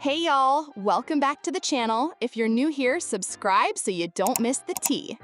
Hey y'all, welcome back to the channel. If you're new here, subscribe so you don't miss the tea.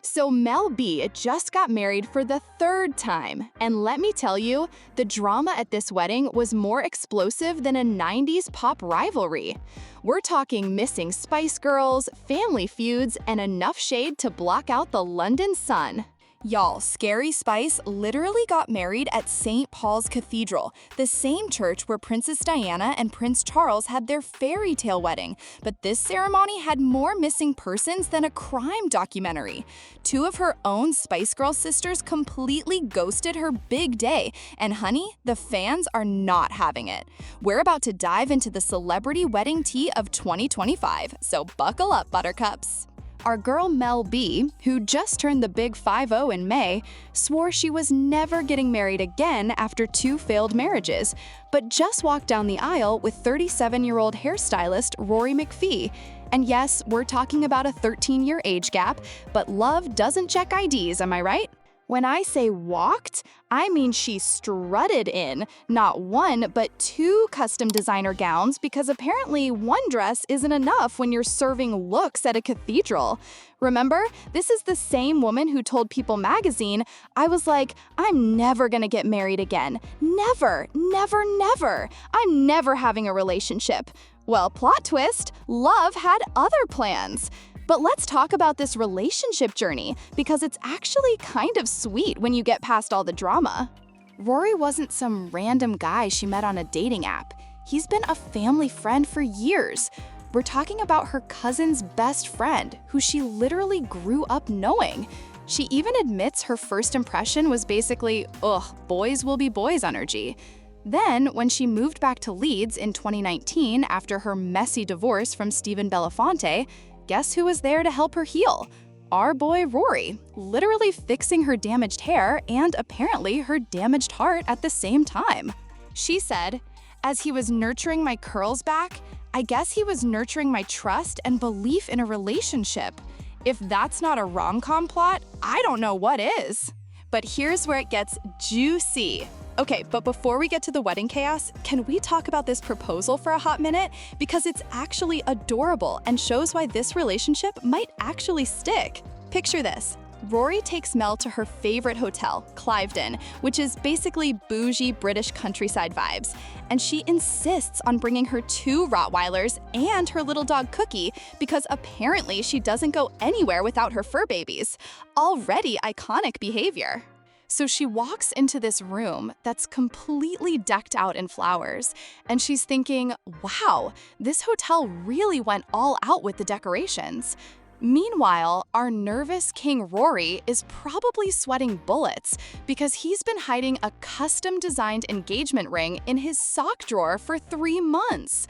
So Mel B just got married for the third time, and let me tell you, the drama at this wedding was more explosive than a 90s pop rivalry. We're talking missing Spice Girls, family feuds, and enough shade to block out the London sun. Y'all, Scary Spice literally got married at St. Paul's Cathedral, the same church where Princess Diana and Prince Charles had their fairy tale wedding. But this ceremony had more missing persons than a crime documentary. Two of her own Spice Girls sisters completely ghosted her big day, and honey, the fans are not having it. We're about to dive into the celebrity wedding tea of 2025, so buckle up, buttercups. Our girl Mel B, who just turned the big 50 in May, swore she was never getting married again after two failed marriages, but just walked down the aisle with 37-year-old hairstylist Rory McPhee. And yes, we're talking about a 13-year age gap, but love doesn't check IDs, am I right? When I say walked, I mean she strutted in, not one, but two custom designer gowns, because apparently one dress isn't enough when you're serving looks at a cathedral. Remember, this is the same woman who told People magazine, "I was like, I'm never gonna get married again. Never, never, never. I'm never having a relationship." Well, plot twist, love had other plans. But let's talk about this relationship journey, because it's actually kind of sweet when you get past all the drama. Rory wasn't some random guy she met on a dating app. He's been a family friend for years. We're talking about her cousin's best friend, who she literally grew up knowing. She even admits her first impression was basically, ugh, boys will be boys energy. Then, when she moved back to Leeds in 2019 after her messy divorce from Stephen Belafonte, guess who was there to help her heal? Our boy Rory, literally fixing her damaged hair and apparently her damaged heart at the same time. She said, "As he was nurturing my curls back, I guess he was nurturing my trust and belief in a relationship. If that's not a rom-com plot, I don't know what is." But here's where it gets juicy. Okay, but before we get to the wedding chaos, can we talk about this proposal for a hot minute? Because it's actually adorable and shows why this relationship might actually stick. Picture this. Rory takes Mel to her favorite hotel, Cliveden, which is basically bougie British countryside vibes. And she insists on bringing her two Rottweilers and her little dog Cookie because apparently she doesn't go anywhere without her fur babies. Already iconic behavior. So she walks into this room that's completely decked out in flowers, and she's thinking, wow, this hotel really went all out with the decorations. Meanwhile, our nervous King Rory is probably sweating bullets because he's been hiding a custom-designed engagement ring in his sock drawer for 3 months.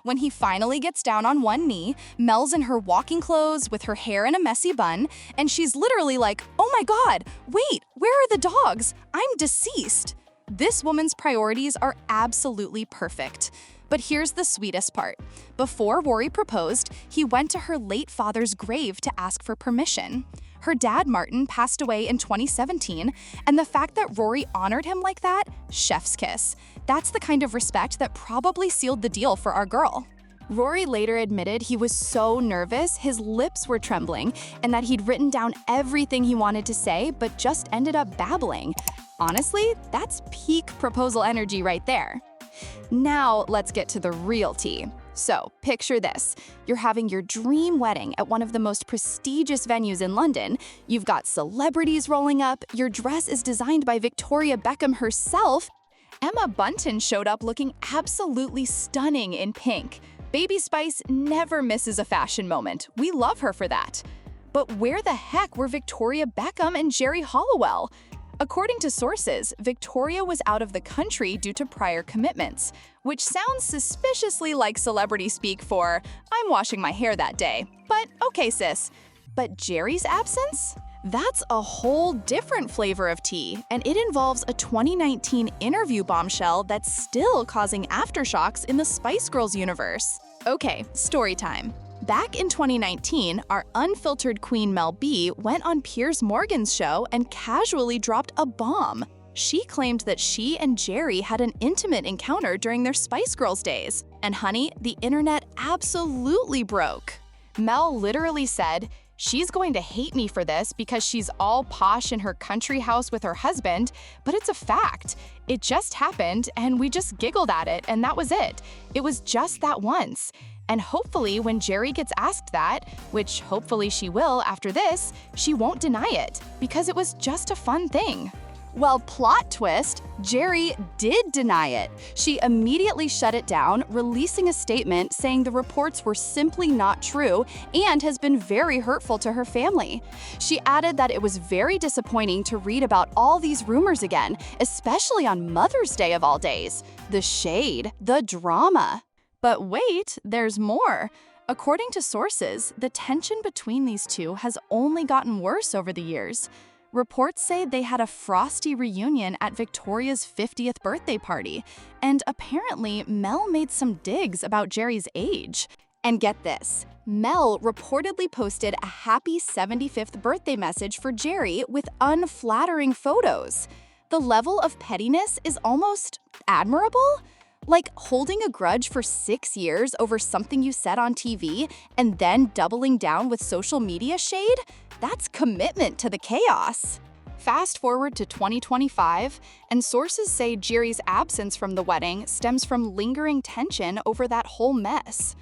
When he finally gets down on one knee, Mel's in her walking clothes with her hair in a messy bun, and she's literally like, "Oh my God, wait, where are the dogs? I'm deceased." This woman's priorities are absolutely perfect. But here's the sweetest part. Before Rory proposed, he went to her late father's grave to ask for permission. Her dad, Martin, passed away in 2017, and the fact that Rory honored him like that, chef's kiss. That's the kind of respect that probably sealed the deal for our girl. Rory later admitted he was so nervous his lips were trembling, and that he'd written down everything he wanted to say but just ended up babbling. Honestly, that's peak proposal energy right there. Now let's get to the real tea. So, picture this. You're having your dream wedding at one of the most prestigious venues in London. You've got celebrities rolling up, your dress is designed by Victoria Beckham herself. Emma Bunton showed up looking absolutely stunning in pink. Baby Spice never misses a fashion moment. We love her for that. But where the heck were Victoria Beckham and Jerry Halliwell? According to sources, Victoria was out of the country due to prior commitments, which sounds suspiciously like celebrity speak for, "I'm washing my hair that day." But okay, sis. But Jerry's absence? That's a whole different flavor of tea, and it involves a 2019 interview bombshell that's still causing aftershocks in the Spice Girls universe. Okay, story time. Back in 2019, our unfiltered queen Mel B went on Piers Morgan's show and casually dropped a bomb. She claimed that she and Jerry had an intimate encounter during their Spice Girls days. And honey, the internet absolutely broke. Mel literally said, "She's going to hate me for this because she's all posh in her country house with her husband, but it's a fact. It just happened and we just giggled at it and that was it. It was just that once. And hopefully when Jerry gets asked that, which hopefully she will after this, she won't deny it because it was just a fun thing." Well, plot twist, Jerry did deny it. She immediately shut it down, releasing a statement saying the reports were simply not true and has been very hurtful to her family. She added that it was very disappointing to read about all these rumors again, especially on Mother's Day of all days. The shade, the drama. But wait, there's more. According to sources, the tension between these two has only gotten worse over the years. Reports say they had a frosty reunion at Victoria's 50th birthday party, and apparently Mel made some digs about Jerry's age. And get this, Mel reportedly posted a happy 75th birthday message for Jerry with unflattering photos. The level of pettiness is almost admirable. Like holding a grudge for 6 years over something you said on TV and then doubling down with social media shade? That's commitment to the chaos. Fast forward to 2025, and sources say Jerry's absence from the wedding stems from lingering tension over that whole mess.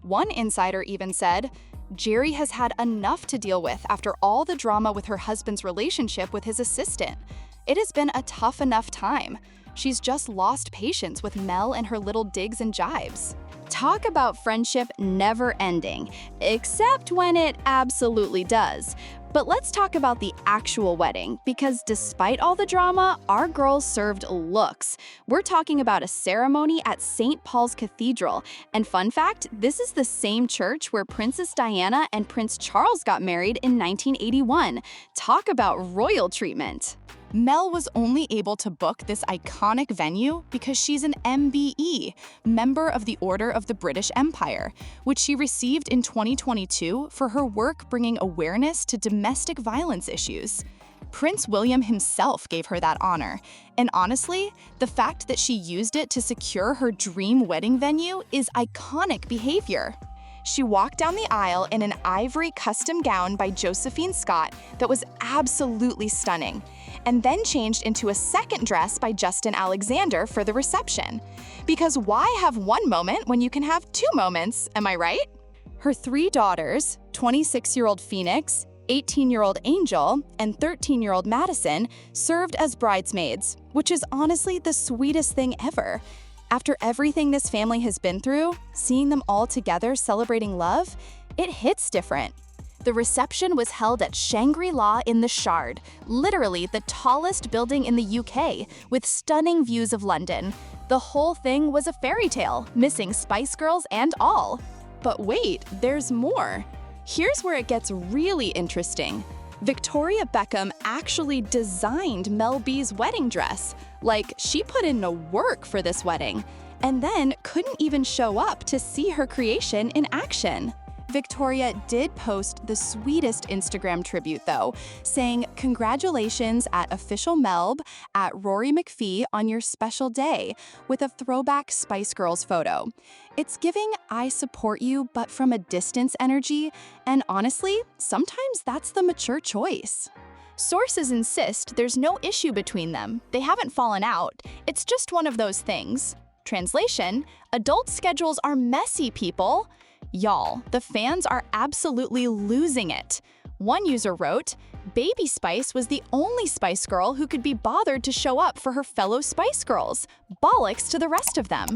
One insider even said, Jerry has had enough to deal with after all the drama with her husband's relationship with his assistant. It has been a tough enough time. She's just lost patience with Mel and her little digs and jibes. Talk about friendship never ending, except when it absolutely does. But let's talk about the actual wedding, because despite all the drama, our girls served looks. We're talking about a ceremony at St. Paul's Cathedral. And fun fact, this is the same church where Princess Diana and Prince Charles got married in 1981. Talk about royal treatment. Mel was only able to book this iconic venue because she's an MBE, Member of the Order of the British Empire, which she received in 2022 for her work bringing awareness to domestic violence issues. Prince William himself gave her that honor, and honestly, the fact that she used it to secure her dream wedding venue is iconic behavior. She walked down the aisle in an ivory custom gown by Josephine Scott that was absolutely stunning, and then changed into a second dress by Justin Alexander for the reception. Because why have one moment when you can have two moments, am I right? Her 3 daughters, 26-year-old Phoenix, 18-year-old Angel, and 13-year-old Madison, served as bridesmaids, which is honestly the sweetest thing ever. After everything this family has been through, seeing them all together celebrating love, it hits different. The reception was held at Shangri-La in the Shard, literally the tallest building in the UK, with stunning views of London. The whole thing was a fairy tale, missing Spice Girls and all. But wait, there's more. Here's where it gets really interesting. Victoria Beckham actually designed Mel B's wedding dress. Like, she put in no work for this wedding, and then couldn't even show up to see her creation in action. Victoria did post the sweetest Instagram tribute though, saying, "Congratulations at official MelB at Rory McPhee on your special day," with a throwback Spice Girls photo. It's giving "I support you but from a distance" energy, and honestly, sometimes that's the mature choice. Sources insist there's no issue between them. They haven't fallen out. It's just one of those things. Translation: adult schedules are messy, people. Y'all, the fans are absolutely losing it. One user wrote, "Baby Spice was the only Spice Girl who could be bothered to show up for her fellow Spice Girls. Bollocks to the rest of them."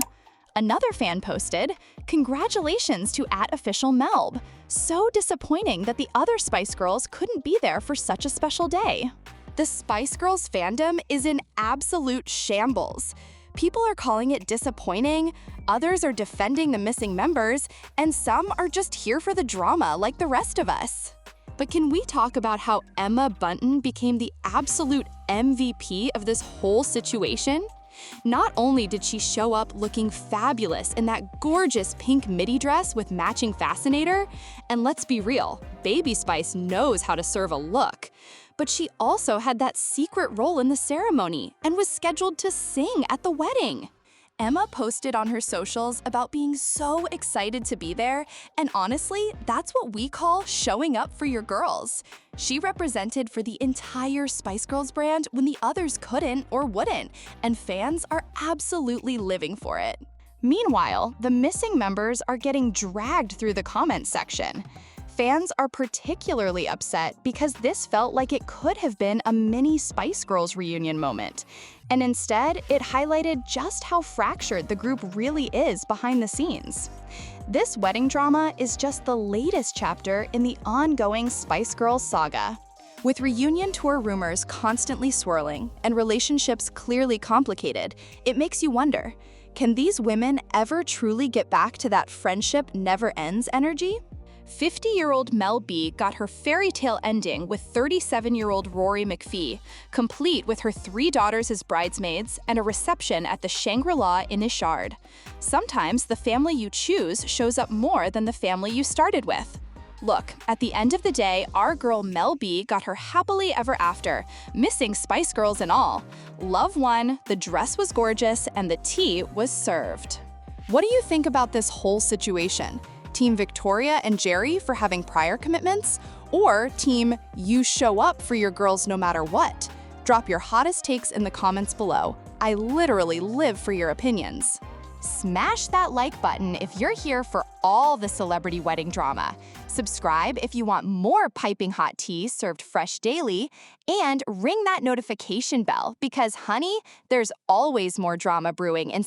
Another fan posted, "Congratulations to @officialmelb. So disappointing that the other Spice Girls couldn't be there for such a special day." The Spice Girls fandom is in absolute shambles. People are calling it disappointing, others are defending the missing members, and some are just here for the drama like the rest of us. But can we talk about how Emma Bunton became the absolute MVP of this whole situation? Not only did she show up looking fabulous in that gorgeous pink midi dress with matching fascinator, and let's be real, Baby Spice knows how to serve a look, But she also had that secret role in the ceremony and was scheduled to sing at the wedding. Emma posted on her socials about being so excited to be there, and honestly, that's what we call showing up for your girls. She represented for the entire Spice Girls brand when the others couldn't or wouldn't, and fans are absolutely living for it. Meanwhile, the missing members are getting dragged through the comments section. Fans are particularly upset because this felt like it could have been a mini Spice Girls reunion moment. And instead, it highlighted just how fractured the group really is behind the scenes. This wedding drama is just the latest chapter in the ongoing Spice Girls saga. With reunion tour rumors constantly swirling and relationships clearly complicated, it makes you wonder, can these women ever truly get back to that friendship never ends energy? 50-year-old Mel B got her fairy tale ending with 37-year-old Rory McPhee, complete with her 3 daughters as bridesmaids and a reception at the Shangri-La in Ishard. Sometimes the family you choose shows up more than the family you started with. Look, at the end of the day, our girl Mel B got her happily ever after, missing Spice Girls and all. Love won, the dress was gorgeous, and the tea was served. What do you think about this whole situation? Team Victoria and Jerry for having prior commitments? Or Team you show up for your girls no matter what? Drop your hottest takes in the comments below. I literally live for your opinions. Smash that like button if you're here for all the celebrity wedding drama. Subscribe if you want more piping hot tea served fresh daily, and ring that notification bell because, honey, there's always more drama brewing in